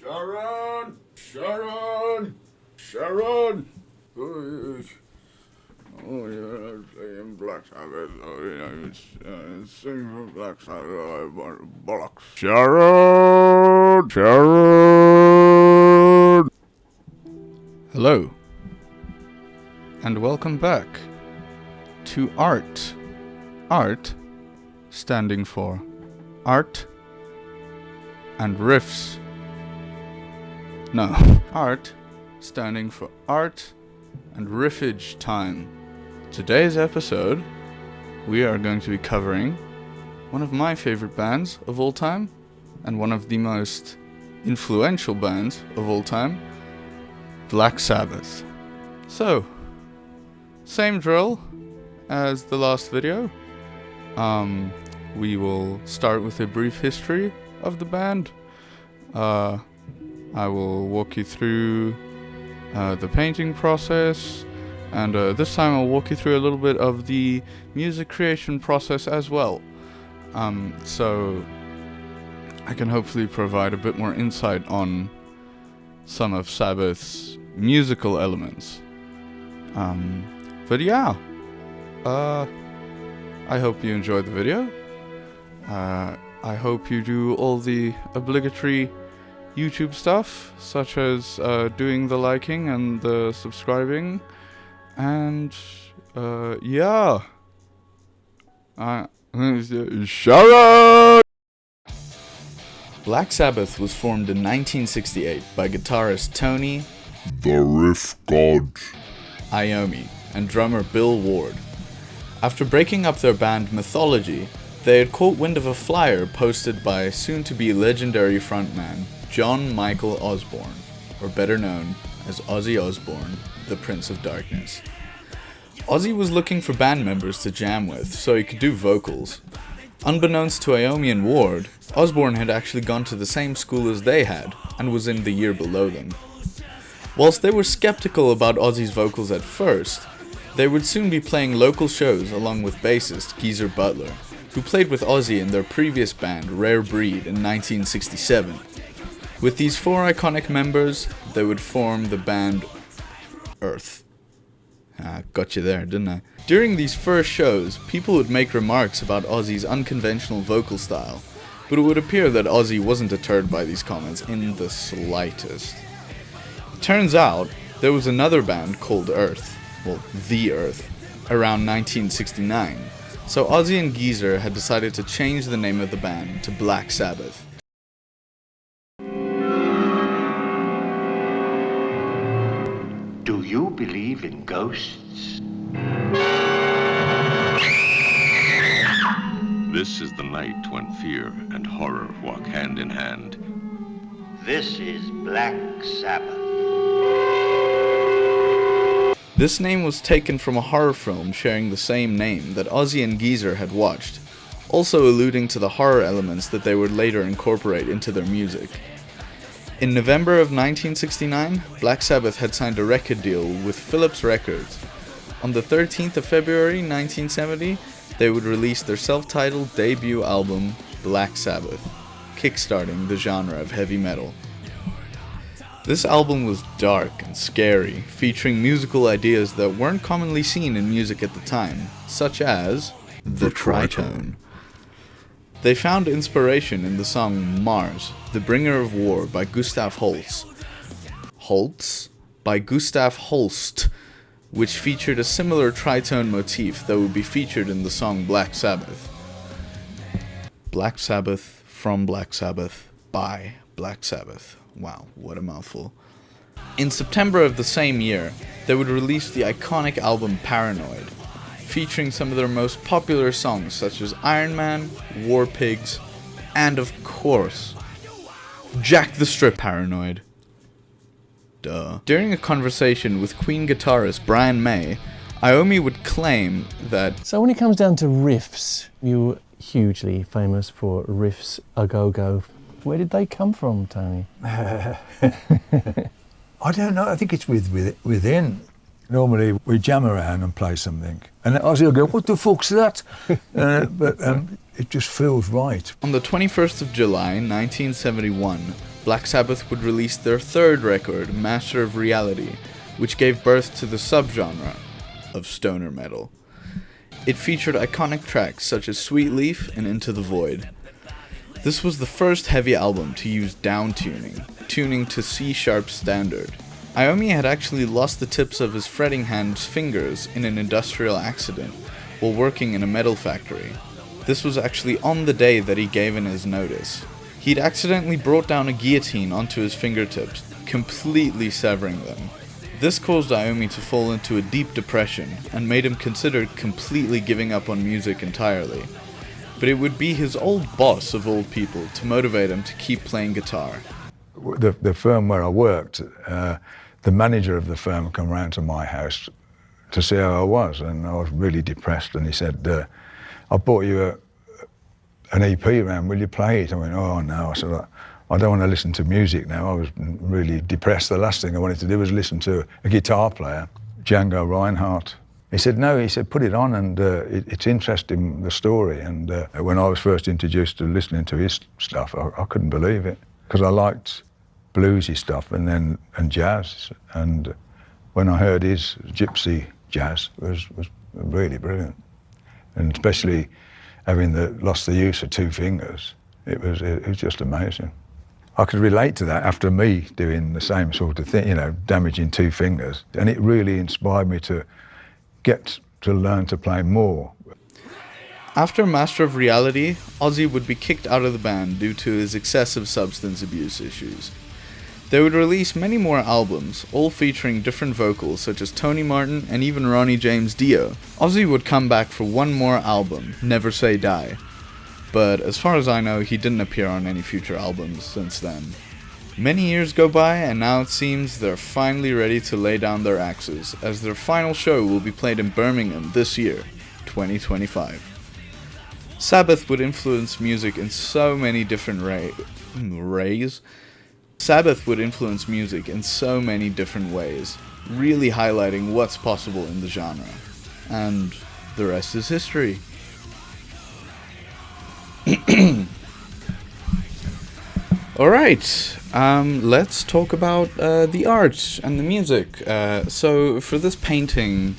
Sharon! Sharon! Sharon! Oh, yeah, playing Black Sabbath. Oh, yeah, it's singing Black Sabbath. Bollocks. Sharon! Sharon! Hello, and welcome back to Art. Art, standing for Art and Riffs. No, Art, standing for Art and Riffage Time. Today's episode, we are going to be covering one of my favorite bands of all time, and one of the most influential bands of all time, Black Sabbath. So, same drill as the last video. We will start with a brief history of the band. I will walk you through the painting process, and this time I'll walk you through a little bit of the music creation process as well. So I can hopefully provide a bit more insight on some of Sabbath's musical elements. But yeah, I hope you enjoyed the video. I hope you do all the obligatory YouTube stuff, such as doing the liking and the subscribing, and yeah. Sharon! Black Sabbath was formed in 1968 by guitarist Tony The Riff God Iommi and drummer Bill Ward. After breaking up their band Mythology, they had caught wind of a flyer posted by soon-to-be legendary frontman John Michael Osborne, or better known as Ozzy Osbourne, the Prince of Darkness. Ozzy was looking for band members to jam with so he could do vocals. Unbeknownst to Iommi and Ward, Osbourne had actually gone to the same school as they had, and was in the year below them. Whilst they were skeptical about Ozzy's vocals at first, they would soon be playing local shows along with bassist Geezer Butler, who played with Ozzy in their previous band Rare Breed in 1967. With these four iconic members, they would form the band Earth. Got you there, didn't I? During these first shows, people would make remarks about Ozzy's unconventional vocal style, but it would appear that Ozzy wasn't deterred by these comments in the slightest. Turns out, there was another band called Earth, well, The Earth, around 1969, so Ozzy and Geezer had decided to change the name of the band to Black Sabbath. Do you believe in ghosts? This is the night when fear and horror walk hand in hand. This is Black Sabbath. This name was taken from a horror film sharing the same name that Ozzy and Geezer had watched, also alluding to the horror elements that they would later incorporate into their music. In November of 1969, Black Sabbath had signed a record deal with Philips Records. On the 13th of February 1970, they would release their self-titled debut album, Black Sabbath, kickstarting the genre of heavy metal. This album was dark and scary, featuring musical ideas that weren't commonly seen in music at the time, such as the tritone. They found inspiration in the song Mars, the Bringer of War by Gustav Holst. Holst? By Gustav Holst, which featured a similar tritone motif that would be featured in the song Black Sabbath. Black Sabbath, from Black Sabbath, by Black Sabbath. Wow, what a mouthful. In September of the same year, they would release the iconic album Paranoid, featuring some of their most popular songs such as Iron Man, War Pigs, and of course, Jack the Strip Paranoid. Duh. During a conversation with Queen guitarist Brian May, Iommi would claim that, So when it comes down to riffs, you were hugely famous for riffs a go-go. Where did they come from, Tony? I don't know. I think it's within. Normally we jam around and play something, and Ozzy will go, "What the fuck's that?" But it just feels right. On the 21st of July, 1971, Black Sabbath would release their third record, Master of Reality, which gave birth to the subgenre of stoner metal. It featured iconic tracks such as Sweet Leaf and Into the Void. This was the first heavy album to use down-tuning, tuning to C-sharp standard. Iommi had actually lost the tips of his fretting hand's fingers in an industrial accident while working in a metal factory. This was actually on the day that he gave in his notice. He'd accidentally brought down a guillotine onto his fingertips, completely severing them. This caused Iommi to fall into a deep depression and made him consider completely giving up on music entirely. But it would be his old boss of old people to motivate him to keep playing guitar. The firm where I worked, the manager of the firm came round to my house to see how I was, and I was really depressed, and he said, I bought you an EP round, will you play it? I went, oh no. I said, I don't want to listen to music now. I was really depressed. The last thing I wanted to do was listen to a guitar player, Django Reinhardt. He said, no, he said, put it on, and it's interesting, the story. And when I was first introduced to listening to his stuff, I couldn't believe it, because I liked bluesy stuff and jazz. And when I heard his gypsy jazz, it was really brilliant. And especially having lost the use of two fingers, it was just amazing. I could relate to that after me doing the same sort of thing, damaging two fingers. And it really inspired me to get to learn to play more. After Master of Reality, Ozzy would be kicked out of the band due to his excessive substance abuse issues. They would release many more albums, all featuring different vocals such as Tony Martin and even Ronnie James Dio. Ozzy would come back for one more album, Never Say Die. But as far as I know, he didn't appear on any future albums since then. Many years go by, and now it seems they're finally ready to lay down their axes, as their final show will be played in Birmingham this year, 2025. Sabbath would influence music in so many different Sabbath would influence music in so many different ways, really highlighting what's possible in the genre. And the rest is history. Alright, let's talk about the art and the music. So for this painting,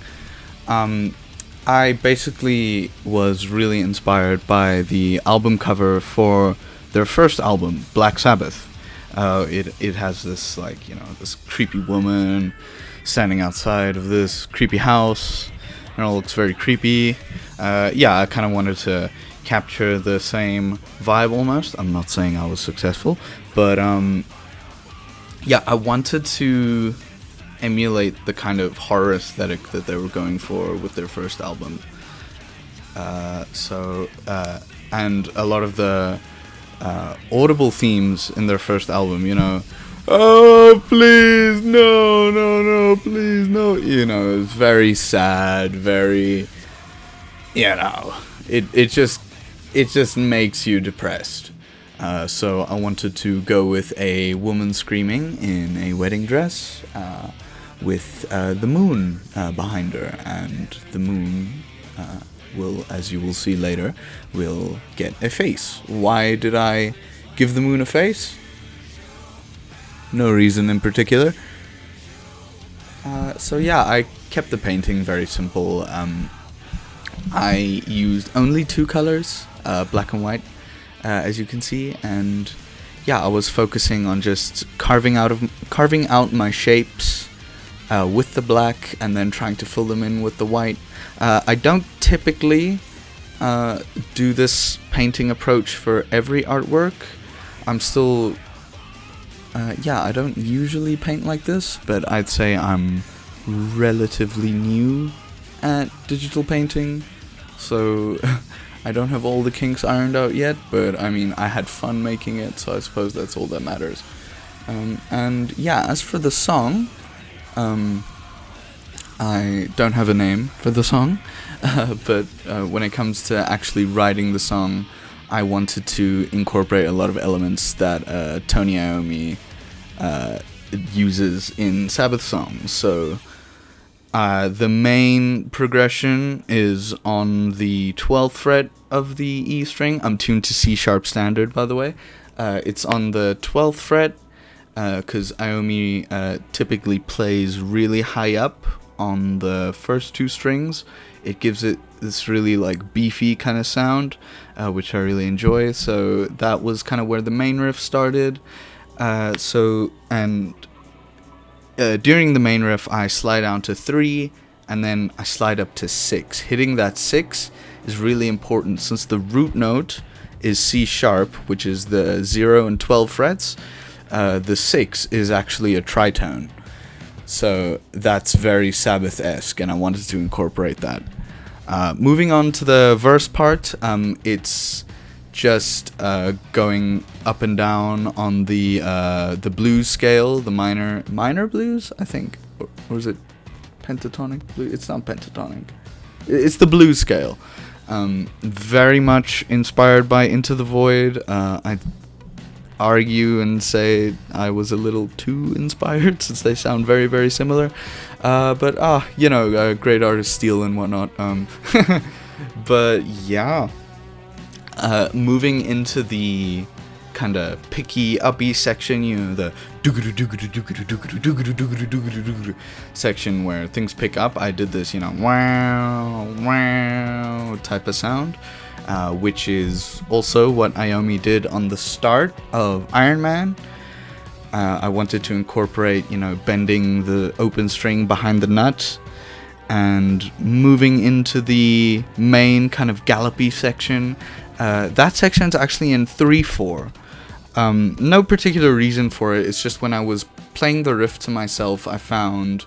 I basically was really inspired by the album cover for their first album, Black Sabbath. It has this, this creepy woman standing outside of this creepy house. It all looks very creepy. I kind of wanted to capture the same vibe almost. I'm not saying I was successful, but I wanted to emulate the kind of horror aesthetic that they were going for with their first album. And a lot of the audible themes in their first album, oh please no, please no, it's very sad, very, it just makes you depressed. So I wanted to go with a woman screaming in a wedding dress, with the moon behind her, and the moon will, as you will see later, will get a face. Why did I give the moon a face? No reason in particular. I kept the painting very simple. I used only two colors, black and white, as you can see, and I was focusing on just carving out my shapes with the black, and then trying to fill them in with the white. I don't typically do this painting approach for every artwork. I'm still, I don't usually paint like this, but I'd say I'm relatively new at digital painting, so I don't have all the kinks ironed out yet, but I mean, I had fun making it, so I suppose that's all that matters. As for the song, I don't have a name for the song, but when it comes to actually writing the song, I wanted to incorporate a lot of elements that Tony Iommi uses in Sabbath songs. So the main progression is on the 12th fret of the E string. I'm tuned to C sharp standard, by the way. It's on the 12th fret, because Iommi typically plays really high up on the first two strings. It gives it this really like beefy kind of sound, which I really enjoy. So that was kind of where the main riff started. During the main riff, I slide down to 3, and then I slide up to 6. Hitting that 6 is really important, since the root note is C sharp, which is the 0 and 12 frets. The 6 is actually a tritone. So that's very Sabbath-esque, and I wanted to incorporate that. Moving on to the verse part, it's just going up and down on the blues scale, the minor blues, I think, or is it pentatonic blues? It's not pentatonic. It's the blues scale. Very much inspired by Into the Void. I argue and say I was a little too inspired, since they sound very, very similar. But great artists steal and whatnot. But yeah. Moving into the kind of picky, uppy section, the section where things pick up, I did this, wow, wow type of sound, which is also what Iommi did on the start of Iron Man. I wanted to incorporate, bending the open string behind the nut, and moving into the main kind of gallopy section. That section's actually in 3/4. No particular reason for it. It's just when I was playing the riff to myself, I found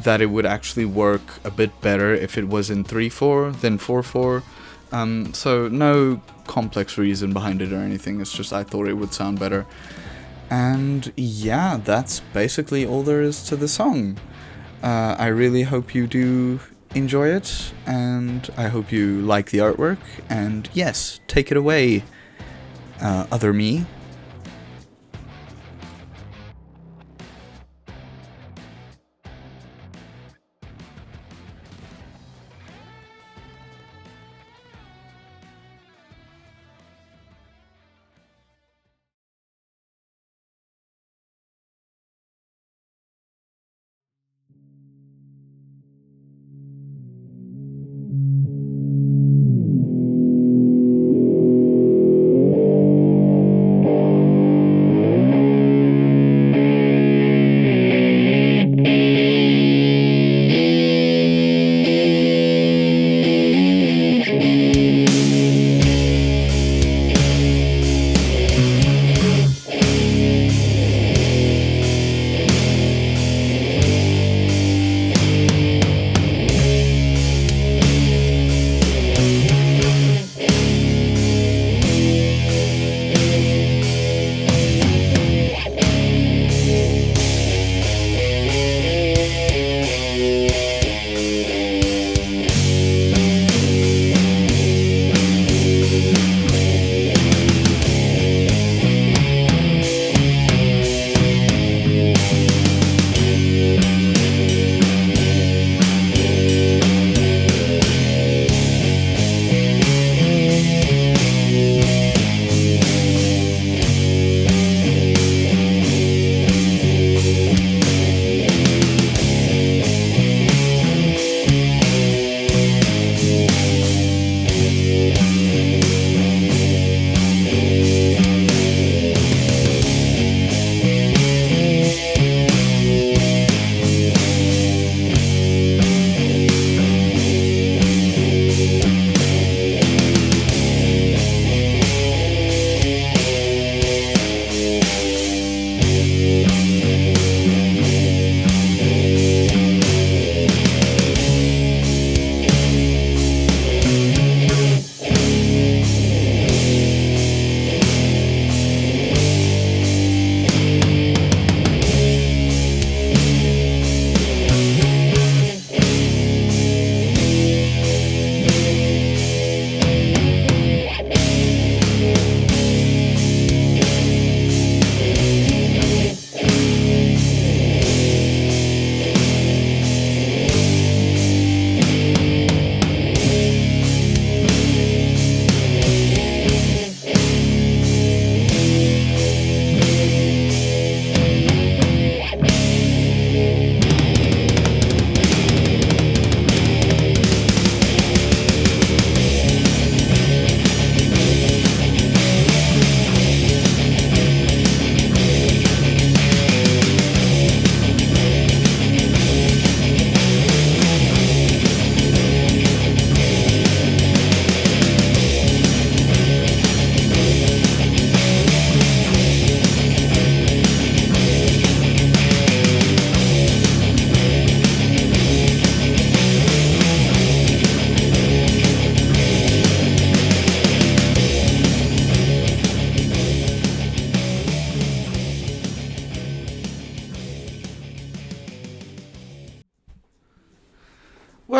that it would actually work a bit better if it was in 3/4 than 4/4. So no complex reason behind it or anything. It's just I thought it would sound better. And yeah, that's basically all there is to the song. I really hope you do enjoy it, and I hope you like the artwork, and yes, take it away, other me.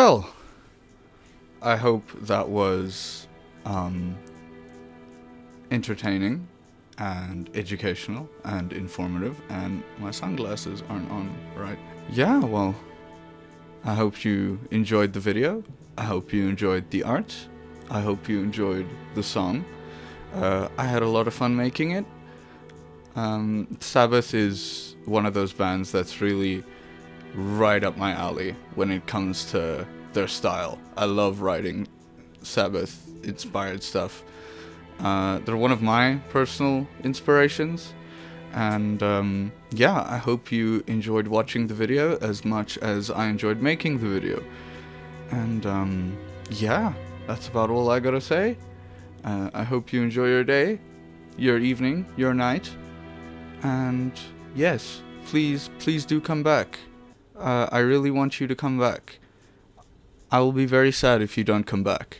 Well, I hope that was entertaining and educational and informative, and my sunglasses aren't on right. Yeah, well, I hope you enjoyed the video. I hope you enjoyed the art. I hope you enjoyed the song. I had a lot of fun making it. Sabbath is one of those bands that's really right up my alley when it comes to their style. I love writing Sabbath-inspired stuff. They're one of my personal inspirations. And yeah, I hope you enjoyed watching the video as much as I enjoyed making the video. And yeah, that's about all I gotta say. I hope you enjoy your day, your evening, your night. And yes, please do come back. I really want you to come back. I will be very sad if you don't come back.